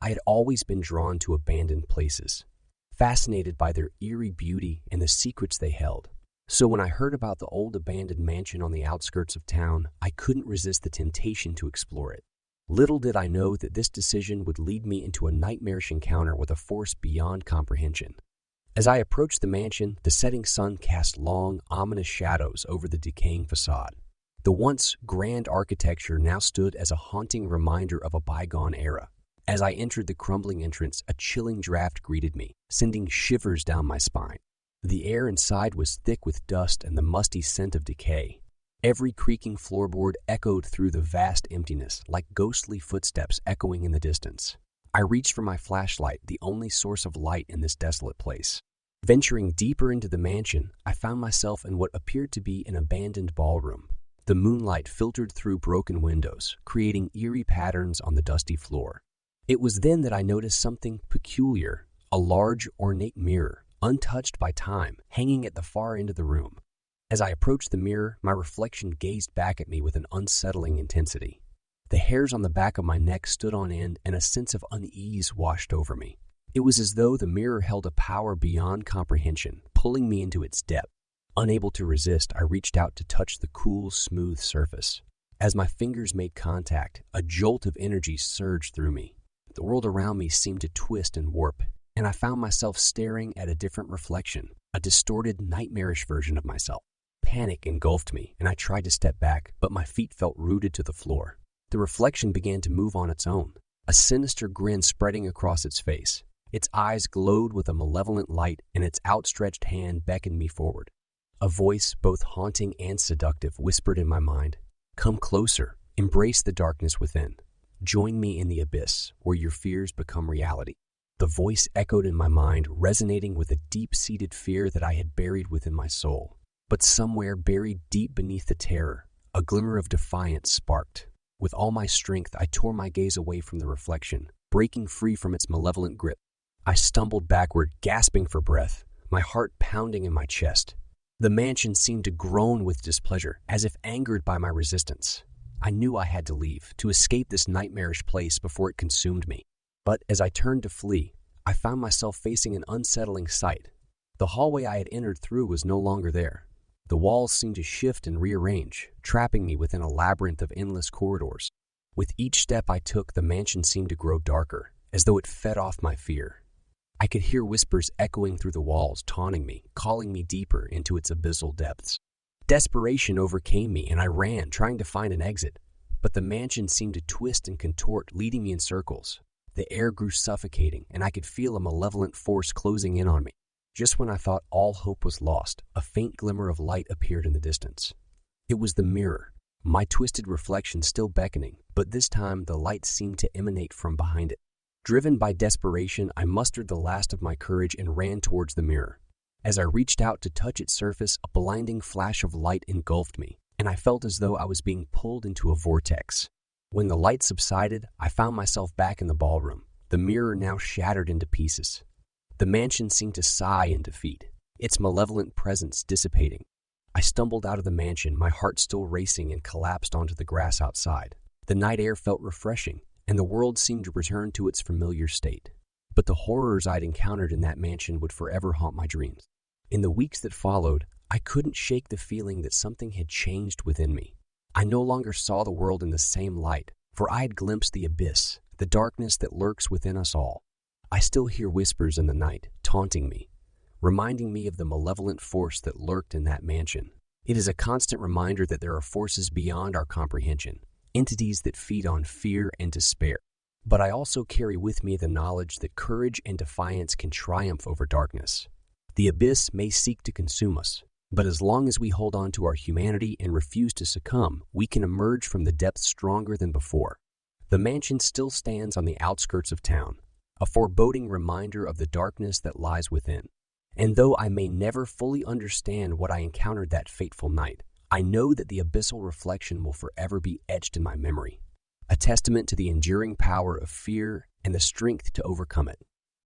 I had always been drawn to abandoned places, fascinated by their eerie beauty and the secrets they held. So when I heard about the old abandoned mansion on the outskirts of town, I couldn't resist the temptation to explore it. Little did I know that this decision would lead me into a nightmarish encounter with a force beyond comprehension. As I approached the mansion, the setting sun cast long, ominous shadows over the decaying facade. The once grand architecture now stood as a haunting reminder of a bygone era. As I entered the crumbling entrance, a chilling draft greeted me, sending shivers down my spine. The air inside was thick with dust and the musty scent of decay. Every creaking floorboard echoed through the vast emptiness, like ghostly footsteps echoing in the distance. I reached for my flashlight, the only source of light in this desolate place. Venturing deeper into the mansion, I found myself in what appeared to be an abandoned ballroom. The moonlight filtered through broken windows, creating eerie patterns on the dusty floor. It was then that I noticed something peculiar, a large, ornate mirror, untouched by time, hanging at the far end of the room. As I approached the mirror, my reflection gazed back at me with an unsettling intensity. The hairs on the back of my neck stood on end, and a sense of unease washed over me. It was as though the mirror held a power beyond comprehension, pulling me into its depth. Unable to resist, I reached out to touch the cool, smooth surface. As my fingers made contact, a jolt of energy surged through me. The world around me seemed to twist and warp, and I found myself staring at a different reflection, a distorted, nightmarish version of myself. Panic engulfed me, and I tried to step back, but my feet felt rooted to the floor. The reflection began to move on its own, a sinister grin spreading across its face. Its eyes glowed with a malevolent light, and its outstretched hand beckoned me forward. A voice, both haunting and seductive, whispered in my mind, "Come closer, embrace the darkness within. Join me in the abyss, where your fears become reality." The voice echoed in my mind, resonating with a deep-seated fear that I had buried within my soul. But somewhere buried deep beneath the terror, a glimmer of defiance sparked. With all my strength, I tore my gaze away from the reflection, breaking free from its malevolent grip. I stumbled backward, gasping for breath, my heart pounding in my chest. The mansion seemed to groan with displeasure, as if angered by my resistance. I knew I had to leave, to escape this nightmarish place before it consumed me. But as I turned to flee, I found myself facing an unsettling sight. The hallway I had entered through was no longer there. The walls seemed to shift and rearrange, trapping me within a labyrinth of endless corridors. With each step I took, the mansion seemed to grow darker, as though it fed off my fear. I could hear whispers echoing through the walls, taunting me, calling me deeper into its abyssal depths. Desperation overcame me, and I ran, trying to find an exit. But the mansion seemed to twist and contort, leading me in circles. The air grew suffocating, and I could feel a malevolent force closing in on me. Just when I thought all hope was lost, a faint glimmer of light appeared in the distance. It was the mirror, my twisted reflection still beckoning, but this time the light seemed to emanate from behind it. Driven by desperation, I mustered the last of my courage and ran towards the mirror. As I reached out to touch its surface, a blinding flash of light engulfed me, and I felt as though I was being pulled into a vortex. When the light subsided, I found myself back in the ballroom, the mirror now shattered into pieces. The mansion seemed to sigh in defeat, its malevolent presence dissipating. I stumbled out of the mansion, my heart still racing, and collapsed onto the grass outside. The night air felt refreshing, and the world seemed to return to its familiar state. But the horrors I'd encountered in that mansion would forever haunt my dreams. In the weeks that followed, I couldn't shake the feeling that something had changed within me. I no longer saw the world in the same light, for I had glimpsed the abyss, the darkness that lurks within us all. I still hear whispers in the night, taunting me, reminding me of the malevolent force that lurked in that mansion. It is a constant reminder that there are forces beyond our comprehension, entities that feed on fear and despair. But I also carry with me the knowledge that courage and defiance can triumph over darkness. The abyss may seek to consume us, but as long as we hold on to our humanity and refuse to succumb, we can emerge from the depths stronger than before. The mansion still stands on the outskirts of town, a foreboding reminder of the darkness that lies within. And though I may never fully understand what I encountered that fateful night, I know that the abyssal reflection will forever be etched in my memory, a testament to the enduring power of fear and the strength to overcome it.